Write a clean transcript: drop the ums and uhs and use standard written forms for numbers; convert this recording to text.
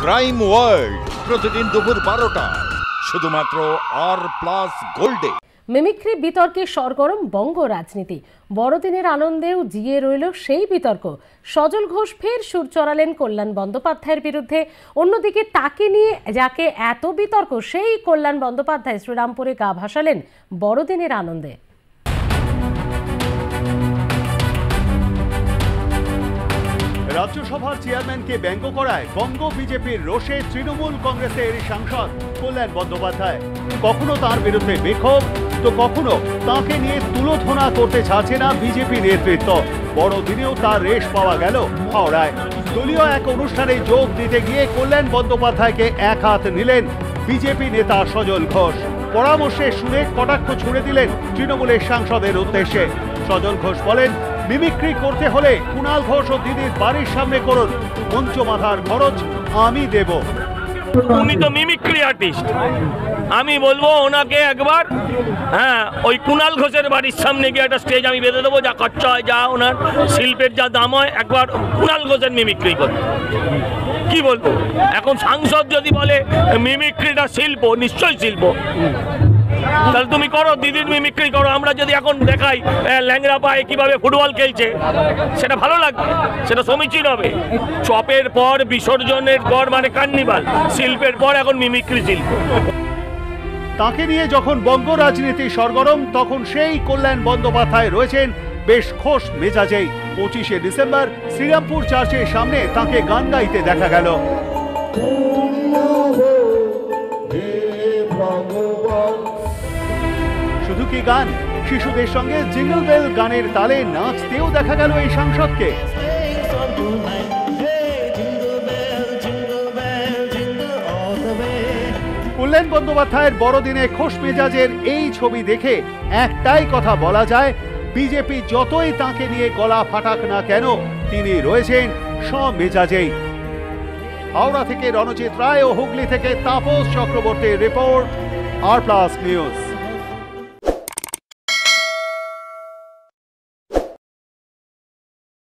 Crime world প্রতিদিন দুপুর 12টায় শুধুমাত্র আর+ গোল্ডে। মিমিক্রি বিতর্কে সরগরম বঙ্গ রাজনীতি। বড়দিনের আনন্দেও জিয়ে রইল সেই বিতর্ক। সজল ঘোষ ফের সুর চড়ালেন কল্যাণ বন্দ্যোপাধ্যায়ের বিরুদ্ধে। অন্যদিকে তাকে নিয়ে যাকে এত বিতর্ক, সেই কল্যাণ বন্দ্যোপাধ্যায় শ্রীরামপুরে গা ভাসালেন বড়দিনের আনন্দে। রাজ্যসভার চেয়ারম্যানকে ব্যঙ্গ করায় বঙ্গ বিজেপির রোষে তৃণমূল কংগ্রেসের সাংসদ কল্যাণ বন্দ্যোপাধ্যায়। কখনো তার বিরুদ্ধে বিক্ষোভ, তো কখনো তাকে নিয়ে তুলোধনা করতে ছাড়ছে না বিজেপি নেতৃত্ব। বড়দিনেও তার রেশ পাওয়া গেল হাওড়ায়। দলীয় এক অনুষ্ঠানে যোগ দিতে গিয়ে কল্যাণ বন্দ্যোপাধ্যায়কে এক হাত নিলেন বিজেপি নেতা সজল ঘোষ। পরামর্শে শুনে কটাক্ষ ছুড়ে দিলেন তৃণমূলের সাংসদের উদ্দেশ্যে। সজল ঘোষ বলেন, মিমিক্রি করতে হলে কুণাল ঘোষ ও দিদির বাড়ির সামনে করুন, মঞ্চ মাথার খরচ আমি দেব। উনি তো মিমিক্রি আর্টিস্ট, আমি বলবো ওনাকে একবার ওই কুণাল ঘোষের বাড়ির সামনে গিয়ে একটা স্টেজ আমি বেঁধে দেবো, যা খরচা হয়, যা ওনার শিল্পের যা দাম হয়, একবার কুণাল ঘোষের মিমিক্রি করতে। কি বলবো, এখন সাংসদ যদি বলে মিমিক্রিটা শিল্প, নিশ্চয়ই শিল্প, তাহলে তুমি করো, দিদির মিমিক্রি করো। আমরা যদি এখন দেখাই ল্যাংড়া পায়ে কিভাবে ফুটবল খেলছে, সেটা ভালো লাগবে, সেটা সমীচীন হবে। চপের পর বিসর্জনের পর মানে কার্নিভাল, শিল্পের পর এখন মিমিক্রি শিল্প। তাকে নিয়ে যখন বঙ্গ রাজনীতি সরগরম, তখন সেই কল্যাণ বন্দ্যোপাধ্যায় রয়েছেন বেশ খোশ মেজাজেই। 25শে ডিসেম্বর শ্রীরামপুর চার্চের সামনে তাকে গান গাইতে দেখা গেল। শুধু কি গান, শিশুদের সঙ্গে জিঙ্গল বেল গানের তালে নাচতেও দেখা গেল এই সাংসদকে। কল্যাণ বন্দ্যোপাধ্যায়ের বড়দিনে খোশ মেজাজের এই ছবি দেখে একটাই কথা বলা যায়, বিজেপি যতই তাকে নিয়ে গলা ফাটাক না কেন, তিনি রয়েছেন স্বমেজাজেই। হাওড়া থেকে রণজিৎ রায় ও হুগলি থেকে তাপস চক্রবর্তীর রিপোর্ট, আর+ নিউজ।